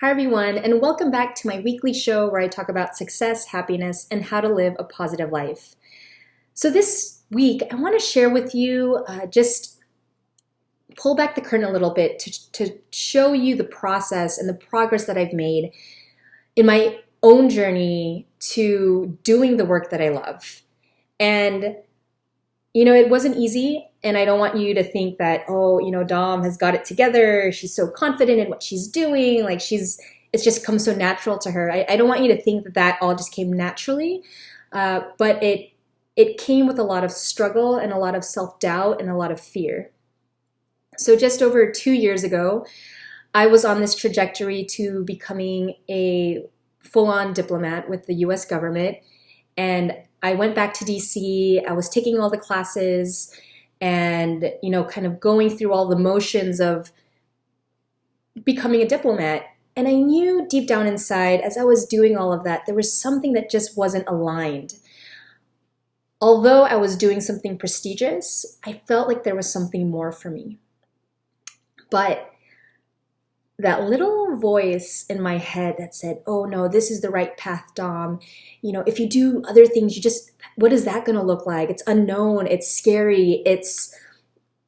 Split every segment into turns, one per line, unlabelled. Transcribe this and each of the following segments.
Hi, everyone, and welcome back to my weekly show where I talk about success, happiness, and how to live a positive life. So, this week, I want to share with you just pull back the curtain a little bit to show you the process and the progress that I've made in my own journey to doing the work that I love. And it wasn't easy, and I don't want you to think that, Dom has got it together. She's so confident in what she's doing. It's just come so natural to her. I don't want you to think that all just came naturally, but it came with a lot of struggle and a lot of self-doubt and a lot of fear. So just over 2 years ago, I was on this trajectory to becoming a full-on diplomat with the US government, and I went back to DC. I was taking all the classes and, kind of going through all the motions of becoming a diplomat. And I knew deep down inside, as I was doing all of that, there was something that just wasn't aligned. Although I was doing something prestigious, I felt like there was something more for me. But that little voice in my head that said, oh no, this is the right path, Dom. If you do other things, what is that going to look like? It's unknown, it's scary, it's,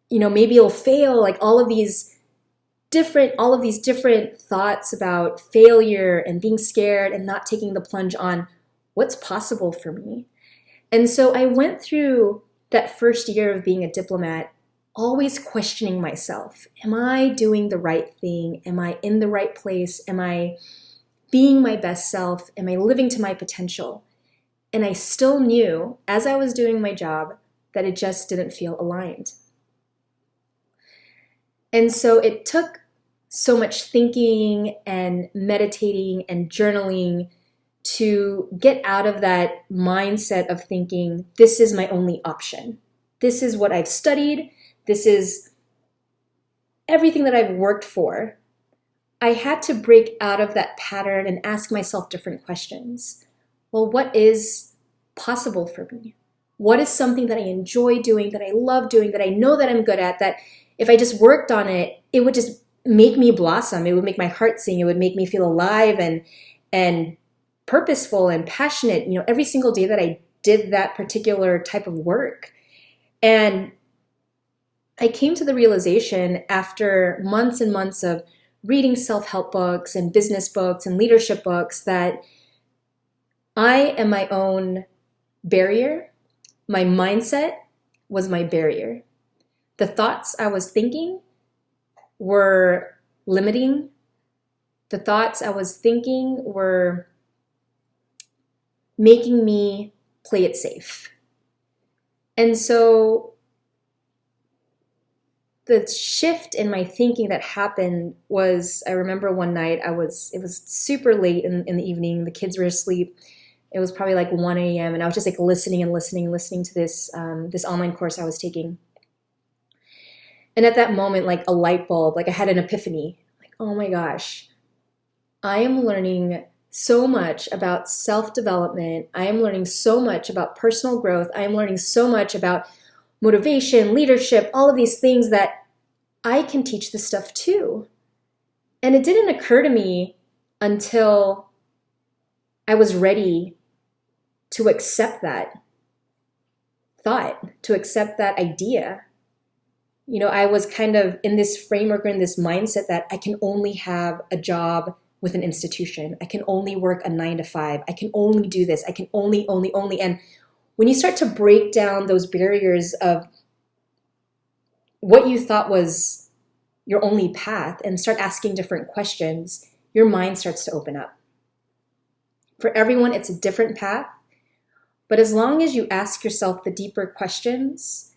maybe it'll fail. Like all of these different thoughts about failure and being scared and not taking the plunge on what's possible for me. And so I went through that first year of being a diplomat always questioning myself. Am I doing the right thing? Am I in the right place? Am I being my best self? Am I living to my potential? And I still knew, as I was doing my job, that it just didn't feel aligned. And so it took so much thinking and meditating and journaling to get out of that mindset of thinking, this is my only option. This is what I've studied. This is everything that I've worked for. I had to break out of that pattern and ask myself different questions. Well, what is possible for me? What is something that I enjoy doing, that I love doing, that I know that I'm good at, that if I just worked on it, it would just make me blossom. It would make my heart sing. It would make me feel alive and purposeful and passionate, every single day that I did that particular type of work. And I came to the realization after months and months of reading self-help books and business books and leadership books that I am my own barrier. My mindset was my barrier. The thoughts I was thinking were limiting. The thoughts I was thinking were making me play it safe. And so the shift in my thinking that happened was, I remember one night it was super late in the evening. The kids were asleep. It was probably like 1 a.m. and I was just like listening to this online course I was taking. And at that moment, like a light bulb, like I had an epiphany, like, oh my gosh, I am learning so much about self-development. I am learning so much about personal growth. I am learning so much about motivation, leadership, all of these things that I can teach this stuff too. And it didn't occur to me until I was ready to accept that thought, to accept that idea. I was kind of in this framework or in this mindset that I can only have a job with an institution. I can only work a 9 to 5. I can only do this. I can only. And when you start to break down those barriers of what you thought was your only path and start asking different questions, your mind starts to open up. For everyone, it's a different path. But as long as you ask yourself the deeper questions,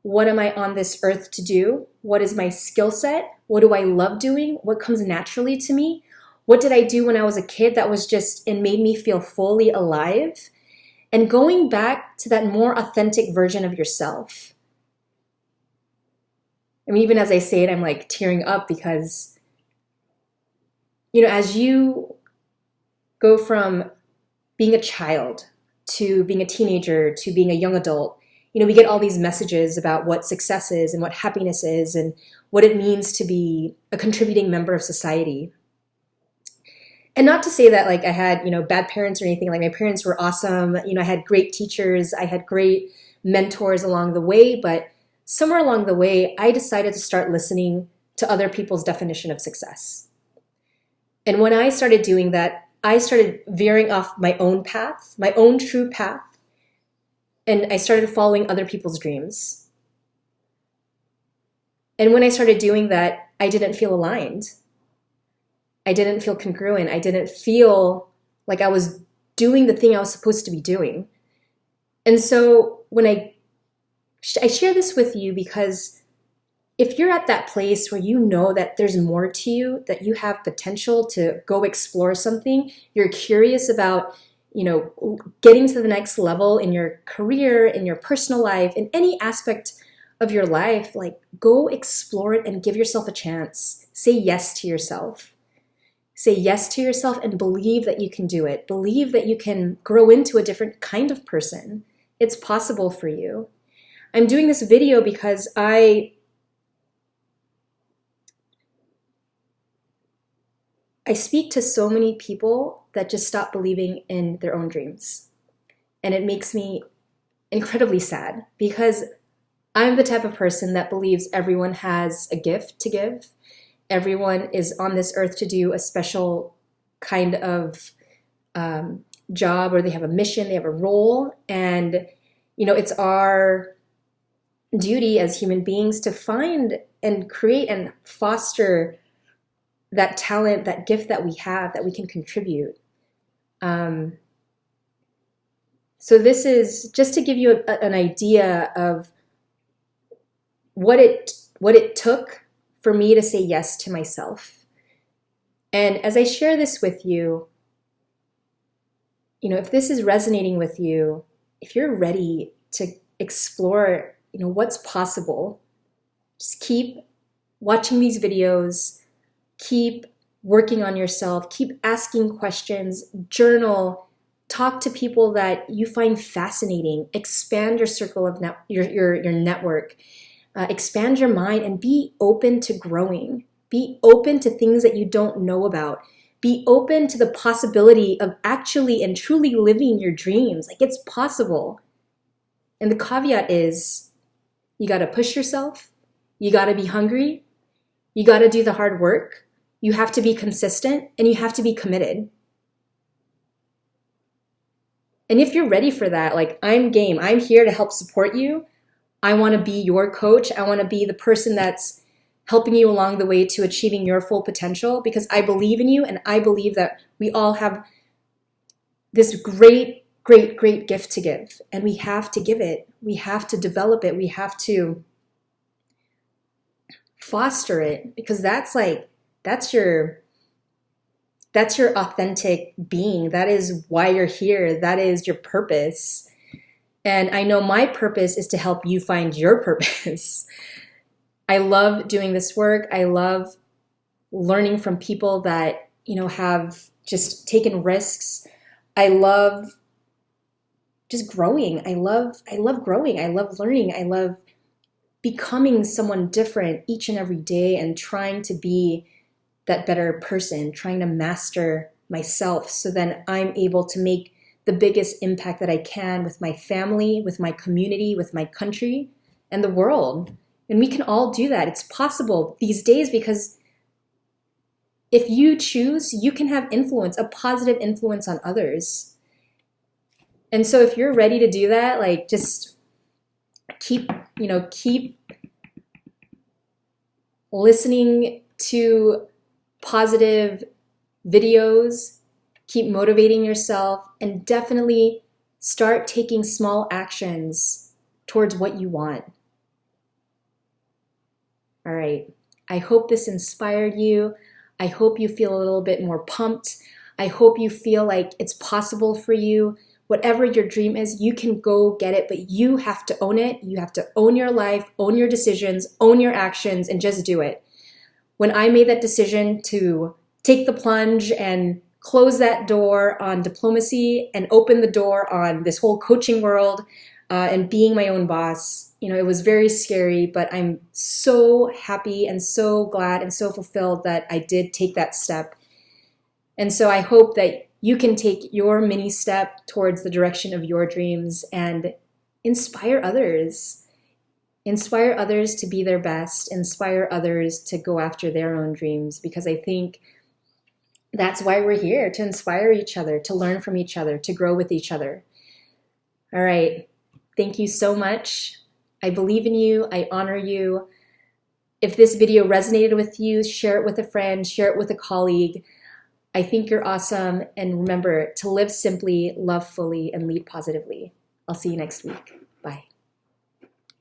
what am I on this earth to do? What is my skill set? What do I love doing? What comes naturally to me? What did I do when I was a kid that was and made me feel fully alive? And going back to that more authentic version of yourself. I mean, even as I say it, I'm like tearing up because, as you go from being a child to being a teenager to being a young adult, we get all these messages about what success is and what happiness is and what it means to be a contributing member of society. And not to say that like I had, bad parents or anything. Like my parents were awesome. I had great teachers. I had great mentors along the way. But somewhere along the way, I decided to start listening to other people's definition of success. And when I started doing that, I started veering off my own path, my own true path. And I started following other people's dreams. And when I started doing that, I didn't feel aligned. I didn't feel congruent. I didn't feel like I was doing the thing I was supposed to be doing. And so when I share this with you because if you're at that place where you know that there's more to you, that you have potential to go explore something, you're curious about, getting to the next level in your career, in your personal life, in any aspect of your life, like go explore it and give yourself a chance. Say yes to yourself. Say yes to yourself and believe that you can do it. Believe that you can grow into a different kind of person. It's possible for you. I'm doing this video because I speak to so many people that just stop believing in their own dreams. And it makes me incredibly sad because I'm the type of person that believes everyone has a gift to give. Everyone is on this earth to do a special kind of job, or they have a mission, they have a role. And, it's our duty as human beings to find and create and foster that talent, that gift that we have that we can contribute. So this is just to give you an idea of what it took for me to say yes to myself. And as I share this with you, if this is resonating with you, if you're ready to explore, what's possible, just keep watching these videos, keep working on yourself, keep asking questions, journal, talk to people that you find fascinating, expand your circle of your network. Expand your mind and be open to growing. Be open to things that you don't know about. Be open to the possibility of actually and truly living your dreams. Like it's possible. And the caveat is you got to push yourself. You got to be hungry. You got to do the hard work. You have to be consistent and you have to be committed. And if you're ready for that, like I'm game. I'm here to help support you. I want to be your coach. I want to be the person that's helping you along the way to achieving your full potential because I believe in you and I believe that we all have this great, great, great gift to give and we have to give it. We have to develop it. We have to foster it because that's your authentic being. That is why you're here. That is your purpose. And I know my purpose is to help you find your purpose. I love doing this work. I love learning from people that, have just taken risks. I love just growing. I love growing. I love learning. I love becoming someone different each and every day and trying to be that better person, trying to master myself so then I'm able to make the biggest impact that I can with my family, with my community, with my country, and the world. And we can all do that. It's possible these days because if you choose, you can have influence, a positive influence on others. And so if you're ready to do that, like just keep listening to positive videos, keep motivating yourself, and definitely start taking small actions towards what you want. All right. I hope this inspired you. I hope you feel a little bit more pumped. I hope you feel like it's possible for you. Whatever your dream is, you can go get it, but you have to own it. You have to own your life, own your decisions, own your actions, and just do it. When I made that decision to take the plunge and close that door on diplomacy and open the door on this whole coaching world and being my own boss, it was very scary, but I'm so happy and so glad and so fulfilled that I did take that step. And so I hope that you can take your mini step towards the direction of your dreams and inspire others. Inspire others to be their best, inspire others to go after their own dreams, because I think that's why we're here, to inspire each other, to learn from each other, to grow with each other. All right. Thank you so much. I believe in you. I honor you. If this video resonated with you, share it with a friend, share it with a colleague. I think you're awesome. And remember to live simply, love fully, and lead positively. I'll see you next week.